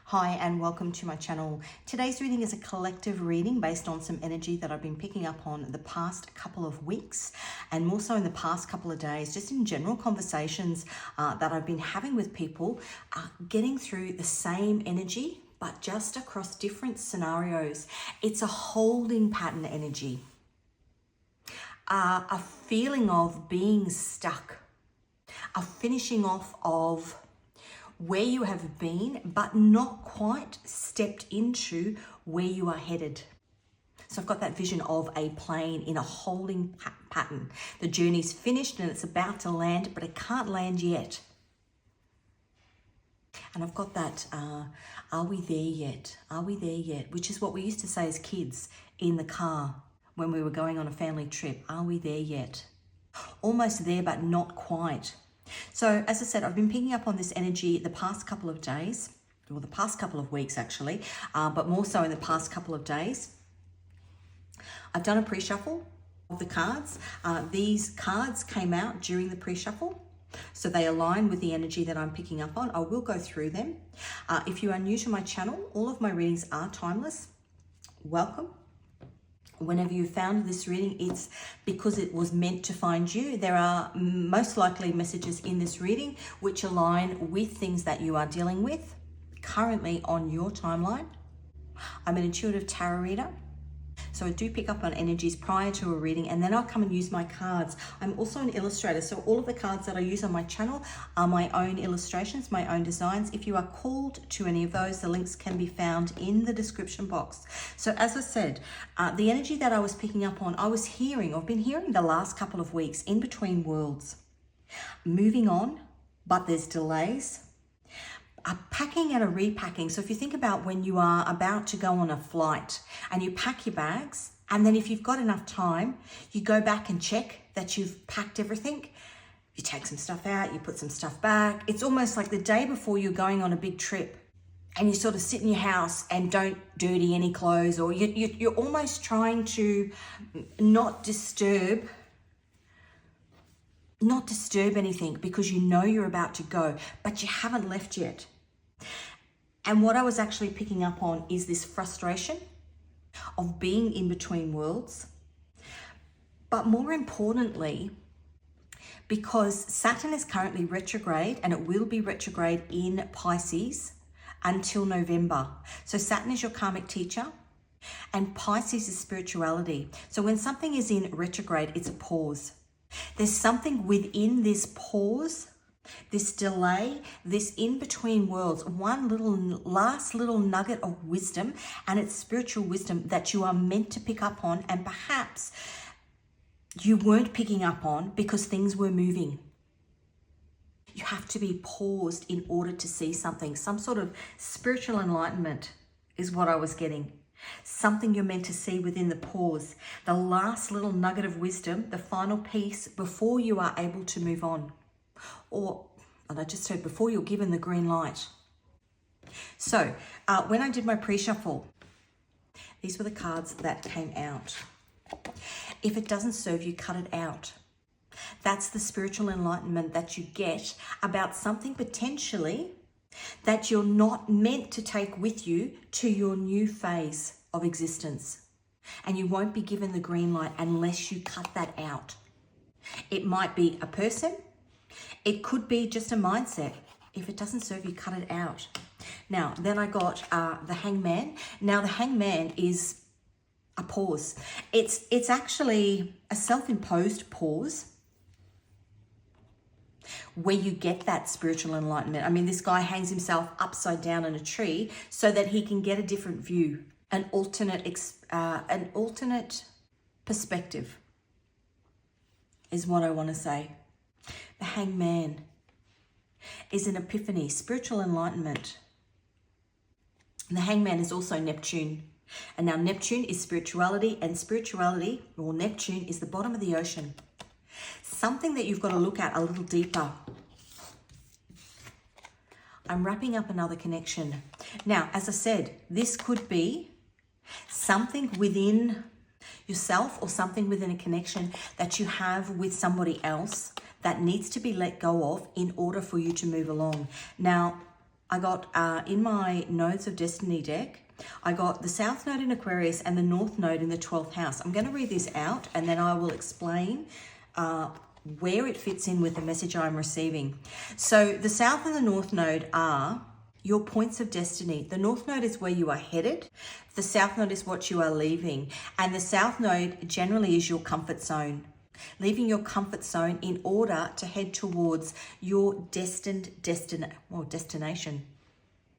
Hi and welcome to my channel. Today's reading is a collective reading based on some energy that I've been picking up on the past couple of weeks and more so in the past couple of days, just in general conversations that I've been having with people, getting through the same energy but just across different scenarios. It's a holding pattern energy, a feeling of being stuck, a finishing off of where you have been, but not quite stepped into where you are headed. So I've got that vision of a plane in a holding pattern. The journey's finished and it's about to land, but it can't land yet. And I've got that, are we there yet? Are we there yet? Which is what we used to say as kids in the car when we were going on a family trip. Are we there yet? Almost there, but not quite. So as I said, I've been picking up on this energy the past couple of days, or the past couple of weeks actually, but more so in the past couple of days. I've done a pre-shuffle of the cards. These cards came out during the pre-shuffle, so they align with the energy that I'm picking up on. I will go through them. If you are new to my channel, all of my readings are timeless. Welcome. Whenever you found this reading, it's because it was meant to find you. There are most likely messages in this reading which align with things that you are dealing with currently on your timeline. I'm an intuitive tarot reader, so I do pick up on energies prior to a reading, and then I'll come and use my cards. I'm also an illustrator, so all of the cards that I use on my channel are my own illustrations, my own designs. If you are called to any of those, the links can be found in the description box. So as I said, the energy that I was picking up on, I've been hearing the last couple of weeks, in between worlds, moving on, but there's delays. A packing and a repacking. So if you think about when you are about to go on a flight and you pack your bags, and then if you've got enough time, you go back and check that you've packed everything. You take some stuff out, you put some stuff back. It's almost like the day before you're going on a big trip and you sort of sit in your house and don't dirty any clothes, or you're almost trying to not disturb anything because you know you're about to go, but you haven't left yet. And what I was actually picking up on is this frustration of being in between worlds. But more importantly, because Saturn is currently retrograde, and it will be retrograde in Pisces until November. So Saturn is your karmic teacher and Pisces is spirituality. So when something is in retrograde, it's a pause. There's something within this pause, this delay, this in-between worlds, one last little nugget of wisdom, and it's spiritual wisdom that you are meant to pick up on, and perhaps you weren't picking up on because things were moving. You have to be paused in order to see something. Some sort of spiritual enlightenment is what I was getting. Something you're meant to see within the pause, the last little nugget of wisdom, the final piece before you are able to move on. Or, and I just heard, before you're given the green light. So when I did my pre-shuffle, these were the cards that came out. If it doesn't serve you, cut it out. That's the spiritual enlightenment that you get about something potentially that you're not meant to take with you to your new phase of existence. And you won't be given the green light unless you cut that out. It might be a person. It could be just a mindset. If it doesn't serve you, cut it out. Now, then I got the Hangman. Now, the Hangman is a pause. It's actually a self-imposed pause where you get that spiritual enlightenment. I mean, this guy hangs himself upside down in a tree so that he can get a different view, an alternate perspective is what I want to say. The Hangman is an epiphany, spiritual enlightenment. And the Hangman is also Neptune. And now Neptune is spirituality, and spirituality, or Neptune, is the bottom of the ocean. Something that you've got to look at a little deeper. I'm wrapping up another connection. Now, as I said, this could be something within yourself or something within a connection that you have with somebody else that needs to be let go of in order for you to move along. Now, I got in my Nodes of Destiny deck, I got the South Node in Aquarius and the North Node in the 12th house. I'm going to read this out and then I will explain where it fits in with the message I'm receiving. So the South and the North Node are your points of destiny. The North Node is where you are headed. The South Node is what you are leaving. And the South Node generally is your comfort zone. Leaving your comfort zone in order to head towards your destination.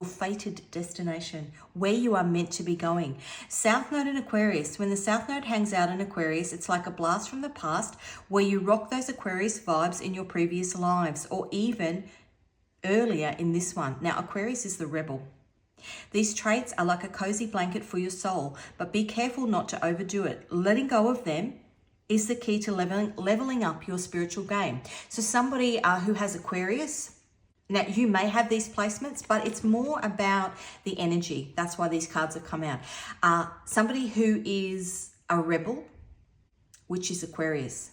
Your fated destination, where you are meant to be going. South Node in Aquarius. When the South Node hangs out in Aquarius, it's like a blast from the past where you rock those Aquarius vibes in your previous lives or even earlier in this one. Now, Aquarius is the rebel. These traits are like a cozy blanket for your soul, but be careful not to overdo it. Letting go of them is the key to leveling up your spiritual game. So somebody who has Aquarius, now you may have these placements, but it's more about the energy. That's why these cards have come out. Somebody who is a rebel, which is Aquarius.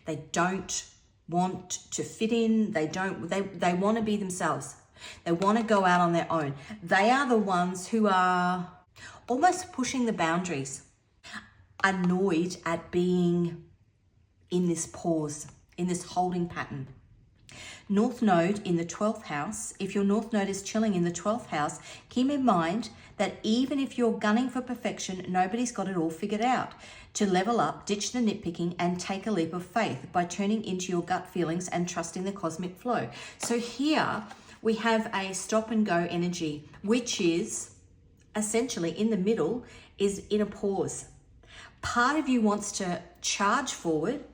They don't want to fit in. They want to be themselves. They want to go out on their own. They are the ones who are almost pushing the boundaries, annoyed at being in this pause, in this holding pattern. North Node in the 12th house. If your North Node is chilling in the 12th house, keep in mind that even if you're gunning for perfection, nobody's got it all figured out. To level up, ditch the nitpicking and take a leap of faith by turning into your gut feelings and trusting the cosmic flow. So here we have a stop and go energy, which is essentially in the middle, is in a pause. Part of you wants to charge forward,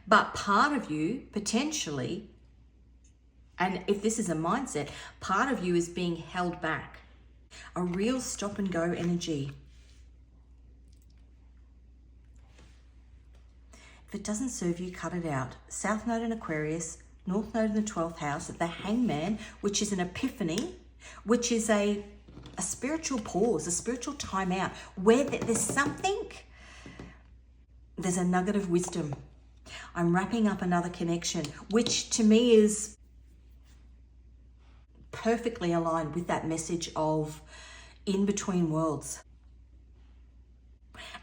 but part of you potentially, and if this is a mindset, part of you is being held back. A real stop and go energy. If it doesn't serve you, cut it out. South Node in Aquarius, North Node in the 12th house, the Hangman, which is an epiphany, which is a spiritual pause, a spiritual timeout, where there's something, there's a nugget of wisdom. I'm wrapping up another connection, which to me is perfectly aligned with that message of in between worlds.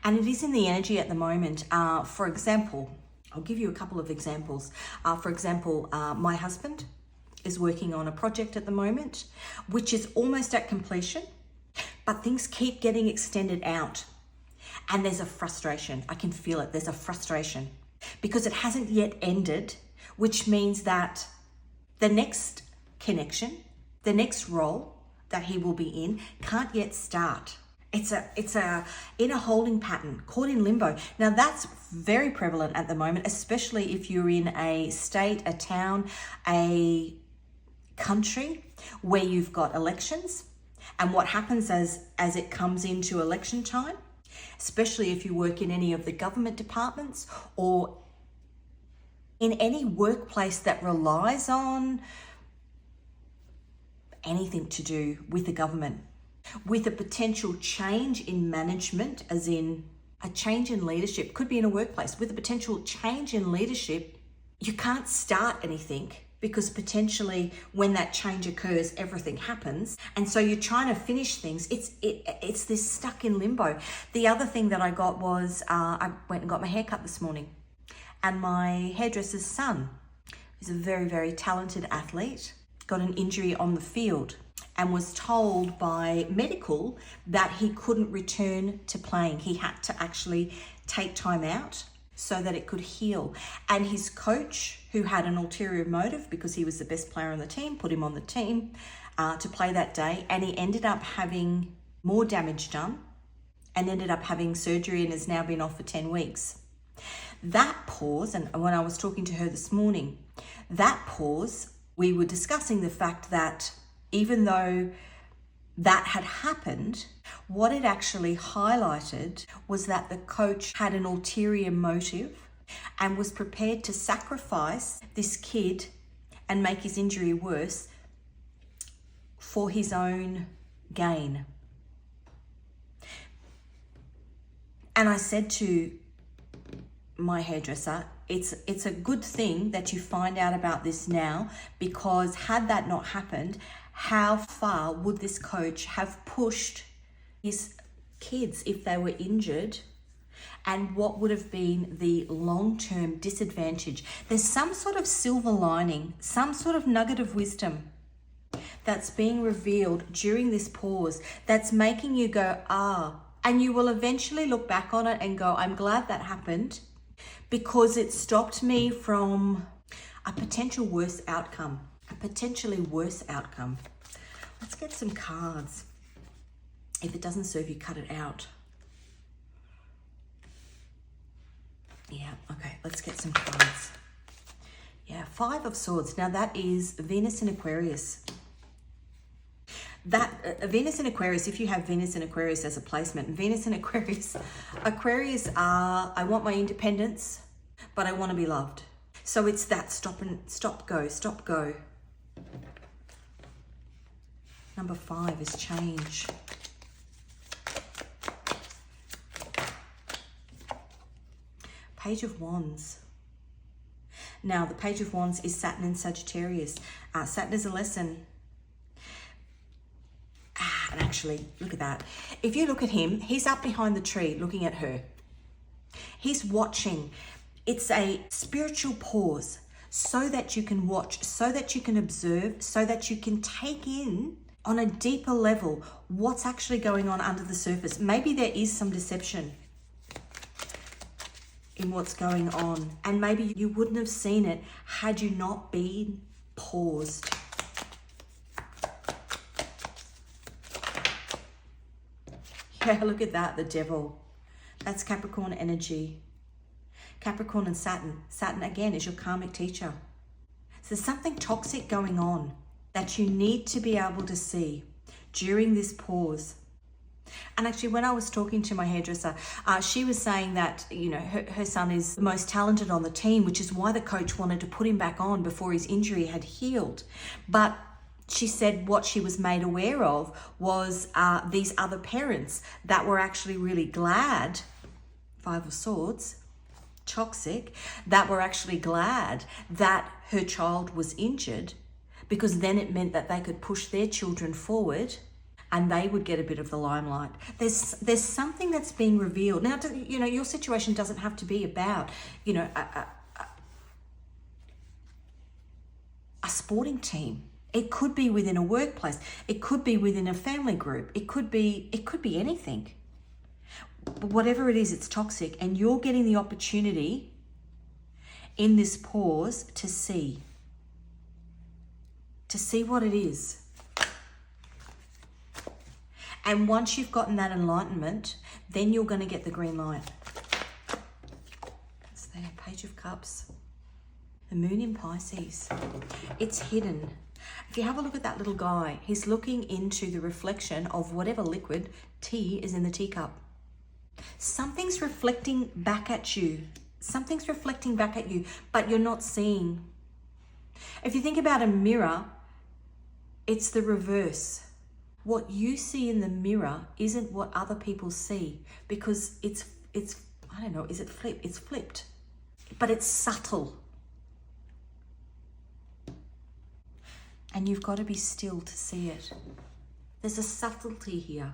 And it is in the energy at the moment. For example, I'll give you a couple of examples. For example, my husband is working on a project at the moment, which is almost at completion, but things keep getting extended out. And there's a frustration. I can feel it. There's a frustration because it hasn't yet ended, which means that the next connection, the next role that he will be in can't yet start. It's in a holding pattern, caught in limbo. Now that's very prevalent at the moment, especially if you're in a state, a town, a country where you've got elections. And what happens as it comes into election time, especially if you work in any of the government departments or in any workplace that relies on anything to do with the government, with a potential change in management, as in a change in leadership, could be in a workplace, with a potential change in leadership, you can't start anything because potentially when that change occurs, everything happens. And so you're trying to finish things. It's this stuck in limbo. The other thing that I got was, I went and got my hair cut this morning, and my hairdresser's son, who's a very, very talented athlete, got an injury on the field and was told by medical that he couldn't return to playing. He had to actually take time out so that it could heal. And his coach, who had an ulterior motive because he was the best player on the team, put him on the team to play that day. And he ended up having more damage done and ended up having surgery and has now been off for 10 weeks. That pause, and when I was talking to her this morning, that pause, we were discussing the fact that even though that had happened, what it actually highlighted was that the coach had an ulterior motive and was prepared to sacrifice this kid and make his injury worse for his own gain. And I said to my hairdresser, it's a good thing that you find out about this now, because had that not happened, how far would this coach have pushed his kids if they were injured? And what would have been the long-term disadvantage? There's some sort of silver lining, some sort of nugget of wisdom that's being revealed during this pause that's making you go, ah, and you will eventually look back on it and go, I'm glad that happened, because it stopped me from a potentially worse outcome. Let's get some cards. If it doesn't serve you, cut it out. Yeah, okay, let's get some cards. Yeah, Five of Swords. Now that is Venus in Aquarius. That Venus in Aquarius, if you have Venus in Aquarius as a placement, Venus in Aquarius, Aquarius are, I want my independence, but I want to be loved. So it's that stop, go. Number 5 is change. Page of Wands. Now, the Page of Wands is Saturn in Sagittarius. Saturn is a lesson. And actually, look at that. If you look at him, he's up behind the tree looking at her. He's watching. It's a spiritual pause so that you can watch, so that you can observe, so that you can take in on a deeper level what's actually going on under the surface. Maybe there is some deception in what's going on, and maybe you wouldn't have seen it had you not been paused. Yeah, look at that, the Devil. That's Capricorn energy. Capricorn and Saturn. Saturn, again, is your karmic teacher. So there's something toxic going on that you need to be able to see during this pause. And actually, when I was talking to my hairdresser, she was saying that, you know, her son is the most talented on the team, which is why the coach wanted to put him back on before his injury had healed. But she said what she was made aware of was these other parents that were actually really glad, Five of Swords, toxic, that were actually glad that her child was injured, because then it meant that they could push their children forward and they would get a bit of the limelight. There's something that's being revealed. Now, you know, your situation doesn't have to be about, you know, a sporting team. It could be within a workplace. It could be within a family group. It could be anything. But whatever it is, it's toxic, and you're getting the opportunity in this pause to see what it is. And once you've gotten that enlightenment, then you're going to get the green light. It's there, Page of Cups. The Moon in Pisces. It's hidden. If you have a look at that little guy, he's looking into the reflection of whatever liquid, tea, is in the teacup. Something's reflecting back at you. Something's reflecting back at you, but you're not seeing. If you think about a mirror, it's the reverse. What you see in the mirror isn't what other people see, because it's I don't know, is it flipped? It's flipped, but it's subtle. And you've got to be still to see it. There's a subtlety here,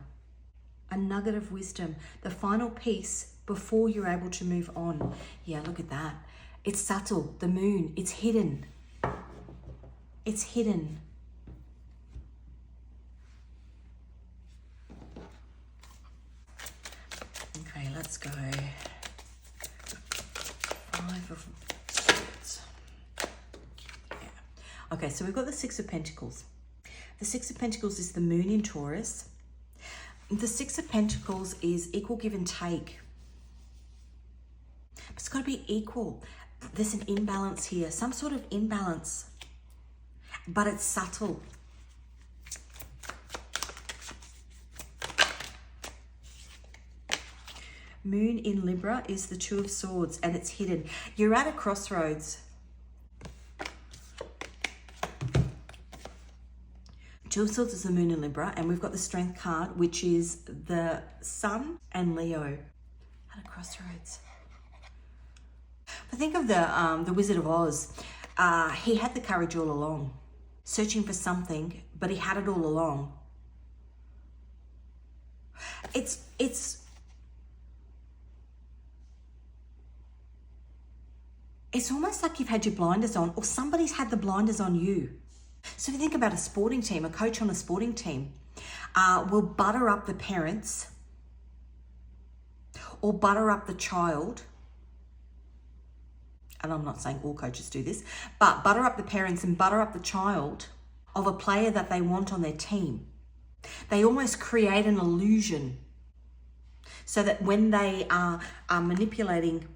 a nugget of wisdom, the final piece before you're able to move on. Yeah, look at that. It's subtle, the moon, it's hidden. It's hidden. Okay, let's go. Five of Swords. Okay, so we've got the Six of Pentacles. The Six of Pentacles is the Moon in Taurus. The Six of Pentacles is equal give and take. But it's got to be equal. There's an imbalance here, some sort of imbalance, but it's subtle. Moon in Libra is the Two of Swords, and it's hidden. You're at a crossroads. Two of Swords is the Moon in Libra, and we've got the Strength card, which is the Sun and Leo. At a crossroads. I think of the Wizard of Oz. He had the courage all along, searching for something, but he had it all along. It's almost like you've had your blinders on, or somebody's had the blinders on you. So if you think about a sporting team, a coach on a sporting team will butter up the parents or butter up the child. And I'm not saying all coaches do this, but butter up the parents and butter up the child of a player that they want on their team. They almost create an illusion so that when they are manipulating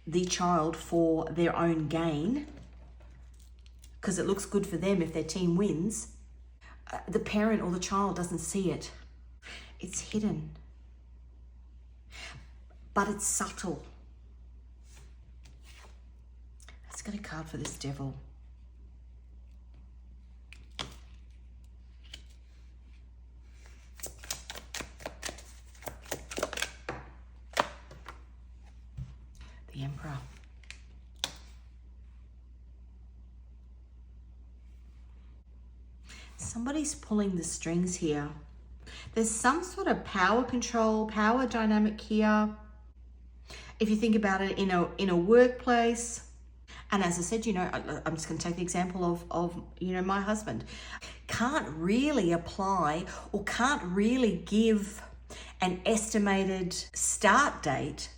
the child for their own gain, because it looks good for them if their team wins, the parent or the child doesn't see it. It's hidden, but it's subtle. Let's get a card for this devil. The Emperor. Somebody's pulling the strings here. There's some sort of power control, power dynamic here. If you think about it in a workplace, and as I said, I'm just going to take the example of my husband can't really apply or can't really give an estimated start date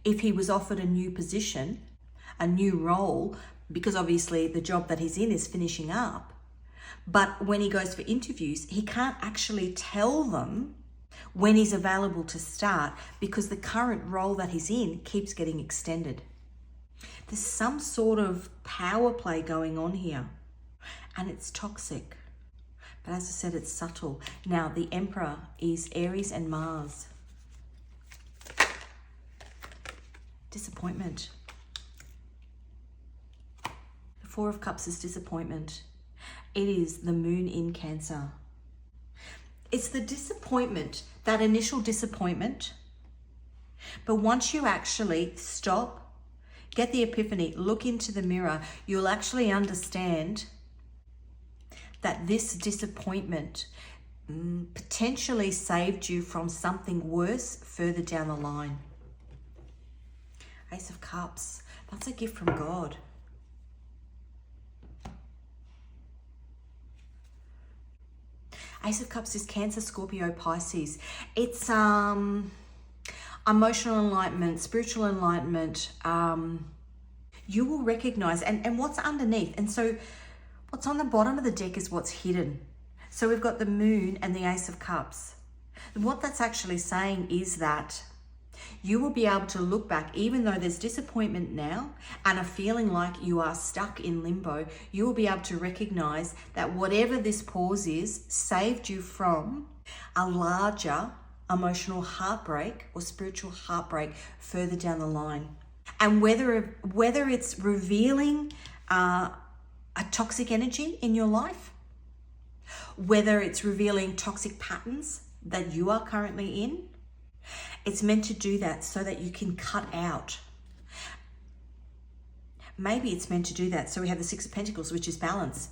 if he was offered a new position, a new role, because obviously the job that he's in is finishing up. But when he goes for interviews, he can't actually tell them when he's available to start because the current role that he's in keeps getting extended. There's some sort of power play going on here, and it's toxic. But as I said, it's subtle. Now, the Emperor is Aries and Mars. Disappointment. The Four of Cups is disappointment. It is the Moon in Cancer. It's the disappointment, that initial disappointment. But once you actually stop, get the epiphany, look into the mirror, you'll actually understand that this disappointment potentially saved you from something worse further down the line. Ace of Cups, that's a gift from God. Ace of Cups is Cancer, Scorpio, Pisces. It's emotional enlightenment, spiritual enlightenment. You will recognize, and what's underneath. And so what's on the bottom of the deck is what's hidden. So we've got the Moon and the Ace of Cups. And what that's actually saying is that you will be able to look back, even though there's disappointment now and a feeling like you are stuck in limbo, you will be able to recognize that whatever this pause is saved you from a larger emotional heartbreak or spiritual heartbreak further down the line. And whether it's revealing a toxic energy in your life, whether it's revealing toxic patterns that you are currently in, it's meant to do that so that you can cut out. Maybe it's meant to do that. So we have the Six of Pentacles, which is balance.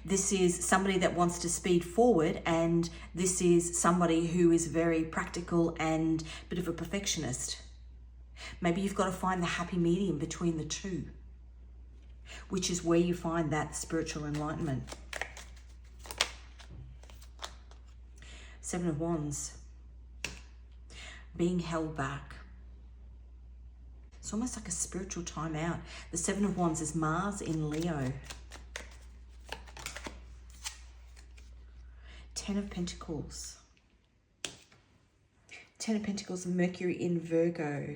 This is somebody that wants to speed forward, and this is somebody who is very practical and a bit of a perfectionist. Maybe you've got to find the happy medium between the two, which is where you find that spiritual enlightenment. Seven of Wands. Being held back. It's almost like a spiritual timeout. The Seven of Wands is Mars in Leo. Ten of Pentacles. Ten of Pentacles and Mercury in Virgo.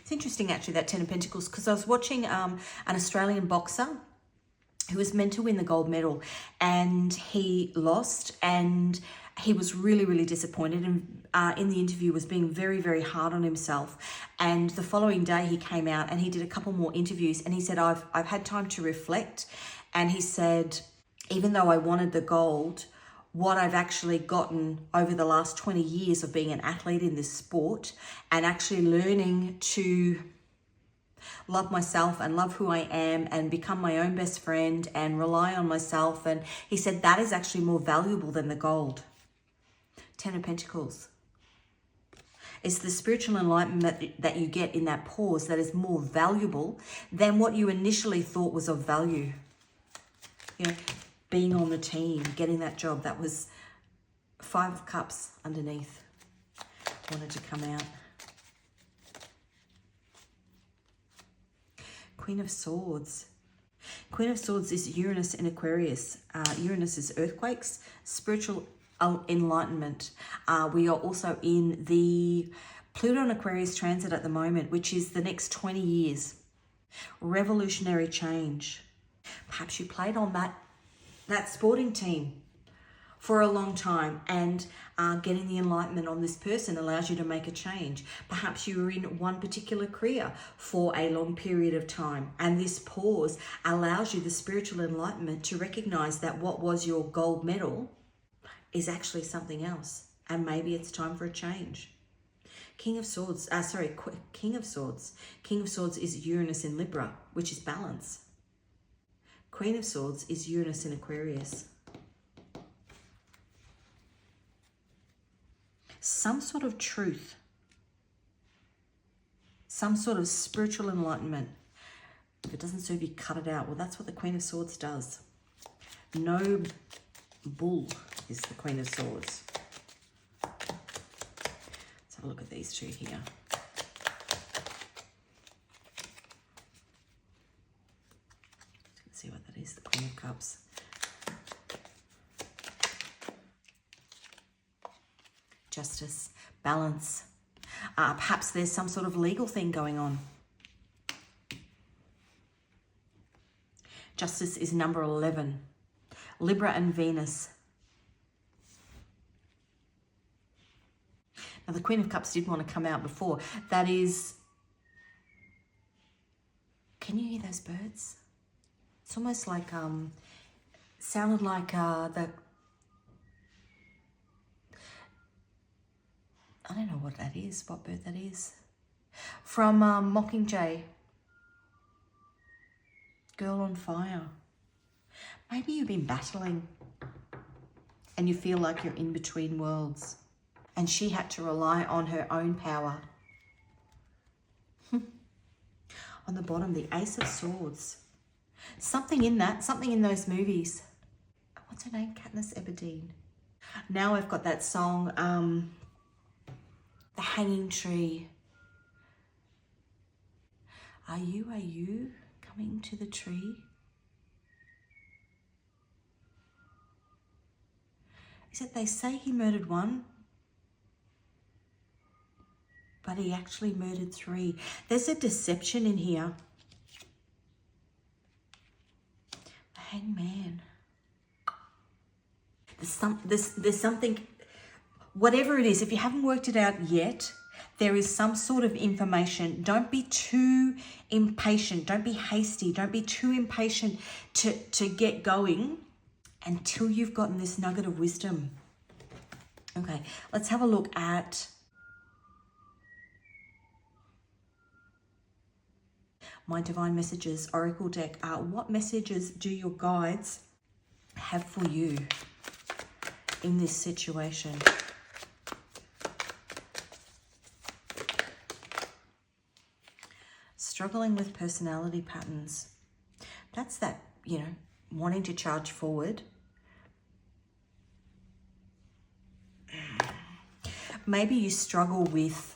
It's interesting actually, that Ten of Pentacles, because I was watching an Australian boxer who was meant to win the gold medal, and he lost, and he was really, really disappointed, and in the interview was being very, very hard on himself. And the following day he came out and he did a couple more interviews, and he said, I've had time to reflect. And he said, even though I wanted the gold, what I've actually gotten over the last 20 years of being an athlete in this sport and actually learning to love myself and love who I am and become my own best friend and rely on myself. And he said that is actually more valuable than the gold. 10 of Pentacles. It's the spiritual enlightenment that you get in that pause that is more valuable than what you initially thought was of value. You know, being on the team, getting that job, that was 5 of Cups underneath. Wanted to come out. Queen of Swords. Queen of Swords is Uranus in Aquarius. Uranus is earthquakes, spiritual enlightenment. We are also in the Pluto and Aquarius transit at the moment, which is the next 20 years. Revolutionary change. Perhaps you played on that sporting team for a long time, and getting the enlightenment on this person allows you to make a change. Perhaps you were in one particular career for a long period of time, and this pause allows you the spiritual enlightenment to recognize that what was your gold medal is actually something else, and maybe it's time for a change. King of Swords. King of Swords is Uranus in Libra, which is balance. Queen of Swords is Uranus in Aquarius. Some sort of truth, some sort of spiritual enlightenment. If it doesn't serve you, cut it out. Well, that's what the Queen of Swords does. No bull is the Queen of Swords. Let's have a look at these two here. Let's see what that is, the Queen of Cups. Justice, balance. Perhaps there's some sort of legal thing going on. Justice is number 11. Libra and Venus. Now, the Queen of Cups did want to come out before. That is... Can you hear those birds? It's almost like... sounded like the... I don't know what that is, what bird that is. From Mockingjay. Girl on Fire. Maybe you've been battling and you feel like you're in between worlds, and she had to rely on her own power. On the bottom, the Ace of Swords. Something in that, something in those movies. What's her name? Katniss Everdeen. Now I've got that song, The Hanging Tree. Are you coming to the tree? Is it they say he murdered one, but he actually murdered 3. There's a deception in here. The Hangman. There's something, whatever it is, if you haven't worked it out yet, there is some sort of information. Don't be too impatient. Don't be hasty. Don't be too impatient to get going until you've gotten this nugget of wisdom. Okay, let's have a look at my Divine Messages Oracle deck. What messages do your guides have for you in this situation? Struggling with personality patterns. That's that, wanting to charge forward. Maybe you struggle with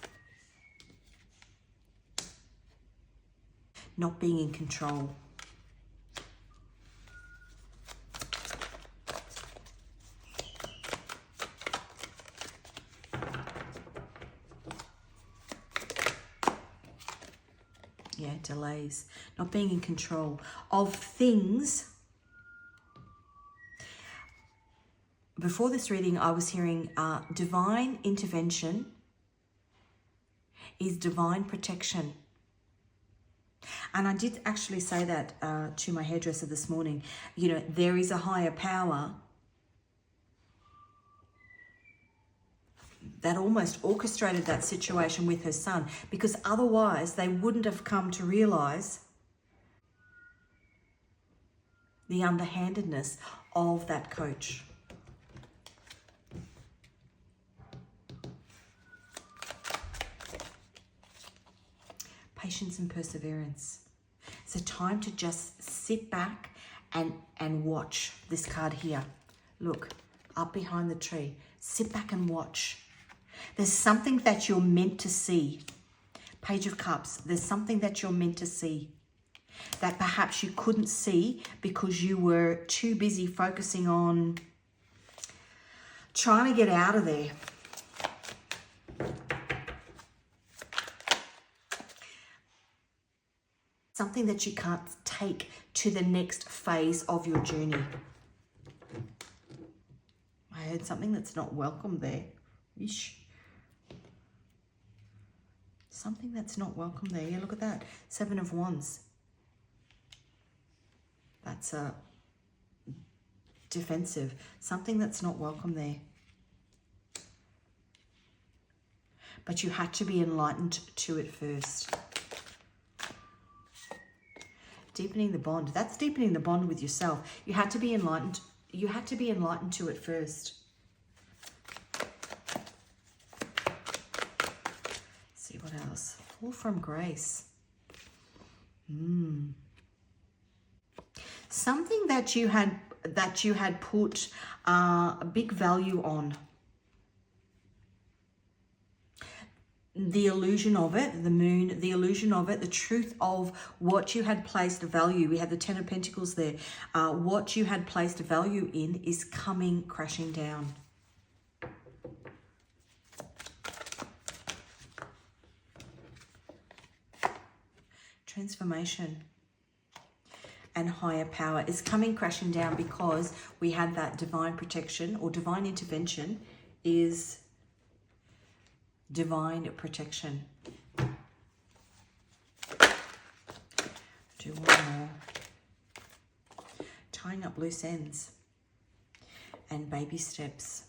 not being in control. Yeah, delays, not being in control of things. Before this reading, I was hearing divine intervention is divine protection. And I did actually say that to my hairdresser this morning. There is a higher power that almost orchestrated that situation with her son, because otherwise they wouldn't have come to realize the underhandedness of that coach. Patience and perseverance. It's a time to just sit back and watch this card here. Look, up behind the tree. Sit back and watch. There's something that you're meant to see. Page of Cups. There's something that you're meant to see that perhaps you couldn't see because you were too busy focusing on trying to get out of there. Something that you can't take to the next phase of your journey. I heard something that's not welcome there. Ish. Something that's not welcome there. Yeah, look at that. 7 of Wands. That's defensive. Something that's not welcome there. But you had to be enlightened to it first. Deepening the bond. That's deepening the bond with yourself. You had to be enlightened. You had to be enlightened to it first. See what else. Fall from grace. Something that you had put a big value on. The illusion of it, the moon, the illusion of it, the truth of what you had placed a value. We have the 10 of Pentacles there. What you had placed a value in is coming crashing down. Transformation and higher power is coming crashing down because we had that divine protection or divine intervention is divine protection. Do one more. Tying up loose ends and baby steps.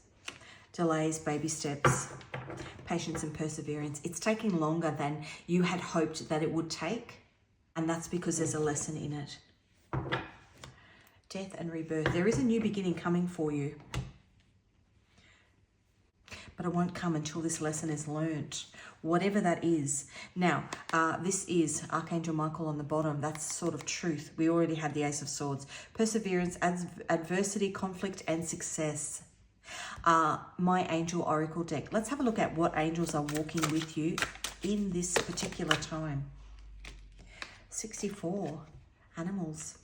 Delays, baby steps, patience and perseverance. It's taking longer than you had hoped that it would take, and that's because there's a lesson in it. Death and rebirth. There is a new beginning coming for you. But it won't come until this lesson is learnt, whatever that is. Now, this is Archangel Michael on the bottom. That's sort of truth. We already had the Ace of Swords. Perseverance, adversity, conflict, and success. My Angel Oracle deck. Let's have a look at what angels are walking with you in this particular time. 64, animals.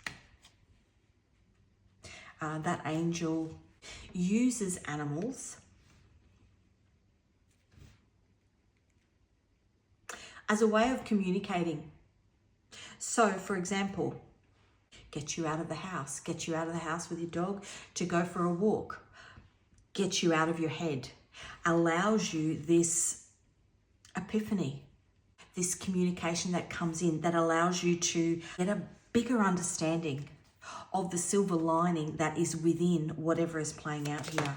That angel uses animals as a way of communicating. So, for example, get you out of the house with your dog to go for a walk, get you out of your head, allows you this epiphany, this communication that comes in that allows you to get a bigger understanding of the silver lining that is within whatever is playing out here.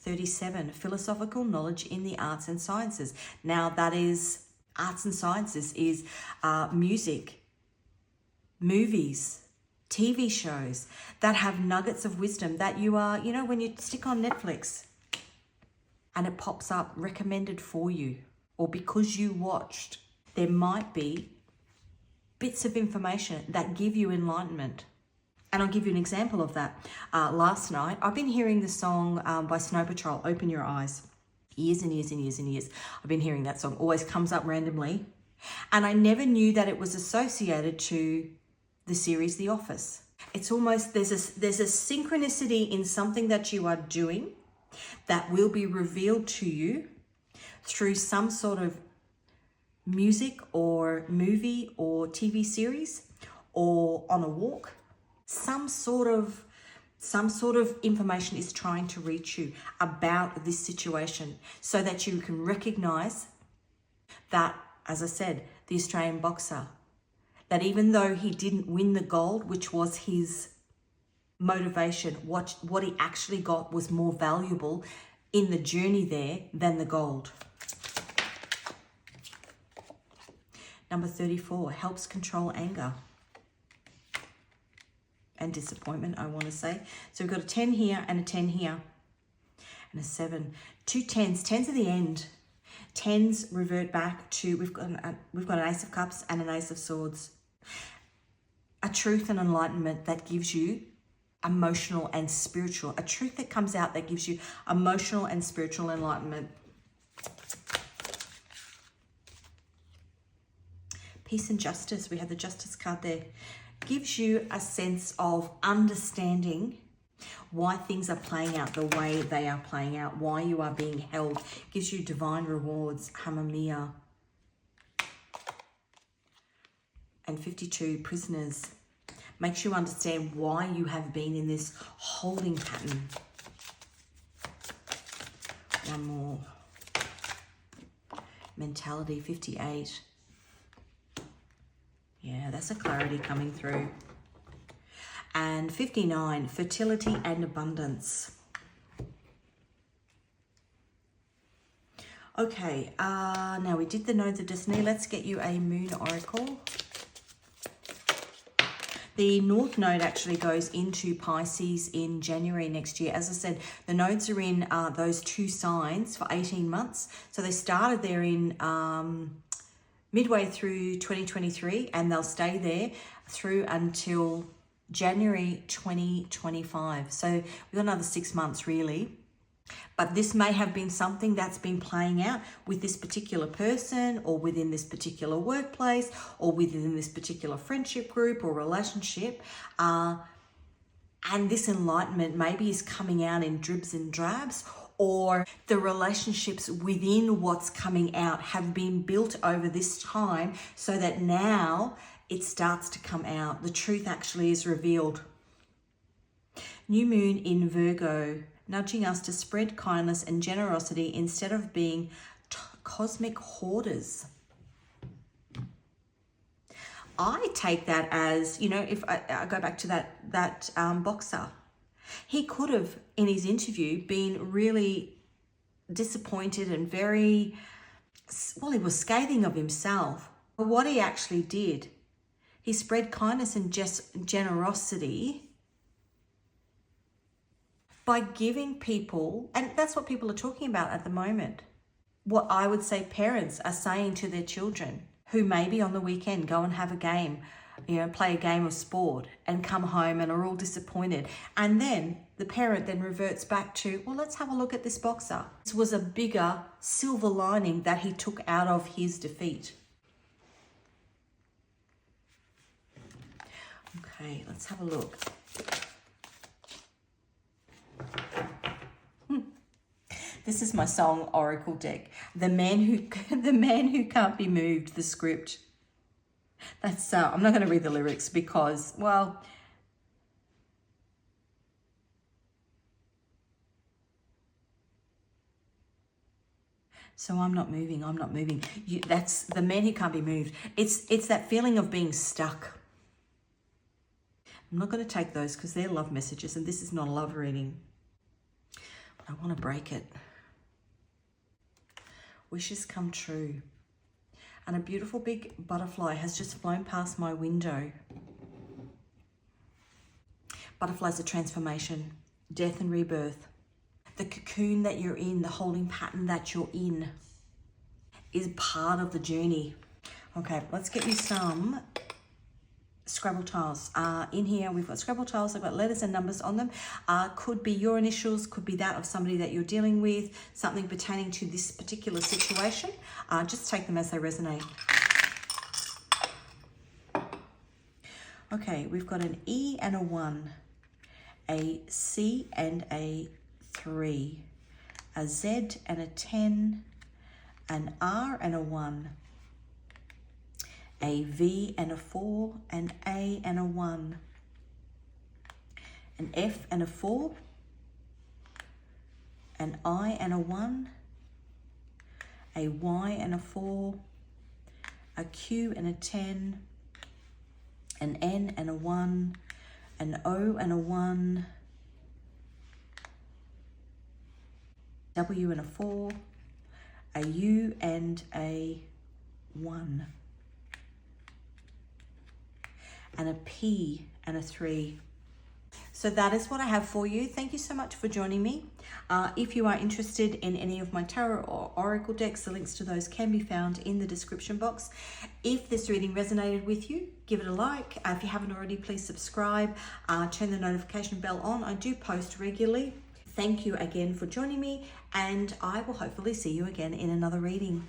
37, philosophical knowledge in the arts and sciences. Now that is, arts and sciences is music, movies, TV shows that have nuggets of wisdom that you are, you know, when you stick on Netflix and it pops up recommended for you or because you watched, there might be bits of information that give you enlightenment. And I'll give you an example of that. Last night, I've been hearing the song by Snow Patrol, Open Your Eyes. Years and years and years and years. I've been hearing that song, always comes up randomly. And I never knew that it was associated to the series The Office. It's almost, there's a synchronicity in something that you are doing that will be revealed to you through some sort of music or movie or TV series or on a walk. Some sort of information is trying to reach you about this situation so that you can recognize that, as I said, the Australian boxer, that even though he didn't win the gold, which was his motivation, what he actually got was more valuable in the journey there than the gold. Number 34, helps control anger and disappointment, I want to say. So we've got a 10 here and a 10 here and a 7. 2 10s. 10s are the end. 10s revert back to, we've got an Ace of Cups and an Ace of Swords. A truth and enlightenment that gives you emotional and spiritual. A truth that comes out that gives you emotional and spiritual enlightenment. Peace and justice. We have the Justice card there. Gives you a sense of understanding why things are playing out the way they are playing out, why you are being held. Gives you divine rewards. Hamamia. And 52, prisoners. Makes you understand why you have been in this holding pattern. One more. Mentality, 58. Yeah, that's a clarity coming through. And 59, fertility and abundance. Okay, now we did the Nodes of Destiny. Let's get you a Moon Oracle. The North Node actually goes into Pisces in January next year. As I said, the nodes are in those 2 signs for 18 months. So they started there in midway through 2023, and they'll stay there through until January 2025. So we've got another 6 months really. But this may have been something that's been playing out with this particular person, or within this particular workplace, or within this particular friendship group or relationship. And this enlightenment maybe is coming out in dribs and drabs, or the relationships within what's coming out have been built over this time so that now it starts to come out. The truth actually is revealed. New moon in Virgo, nudging us to spread kindness and generosity instead of being cosmic hoarders. I take that as, you know, if I go back to that boxer, he could have, in his interview, been really disappointed and very, well, he was scathing of himself. But what he actually did, he spread kindness and generosity by giving people, and that's what people are talking about at the moment. What I would say parents are saying to their children, who maybe on the weekend go and have a game, you know, play a game of sport and come home and are all disappointed. And then the parent then reverts back to, well, let's have a look at this boxer. This was a bigger silver lining that he took out of his defeat. Okay, let's have a look. This is my song Oracle deck. The man who can't be moved, the script. That's I'm not going to read the lyrics because, well, so I'm not moving. That's the man who can't be moved. It's that feeling of being stuck. I'm not going to take those because they're love messages and this is not a love reading. But I want to break it. Wishes come true. And a beautiful big butterfly has just flown past my window. Butterflies are transformation, death and rebirth. The cocoon that you're in, the holding pattern that you're in is part of the journey. Okay, let's get you some Scrabble tiles. In here we've got Scrabble tiles. I've got letters and numbers on them. Could be your initials, could be that of somebody that you're dealing with, something pertaining to this particular situation. Just take them as they resonate. Okay, we've got an E and a 1, a C and a 3, a Z and a 10, an R and a 1, a V and a 4, an A and a 1, an F and a 4, an I and a 1, a Y and a 4, a Q and a 10, an N and a 1, an O and a 1, W and a 4, a U and a 1, and a P and a 3. So that is what I have for you. Thank you so much for joining me. If you are interested in any of my tarot or oracle decks, the links to those can be found in the description box. If this reading resonated with you, give it a like. If you haven't already, please subscribe. Turn the notification bell on. I do post regularly. Thank you again for joining me, and I will hopefully see you again in another reading.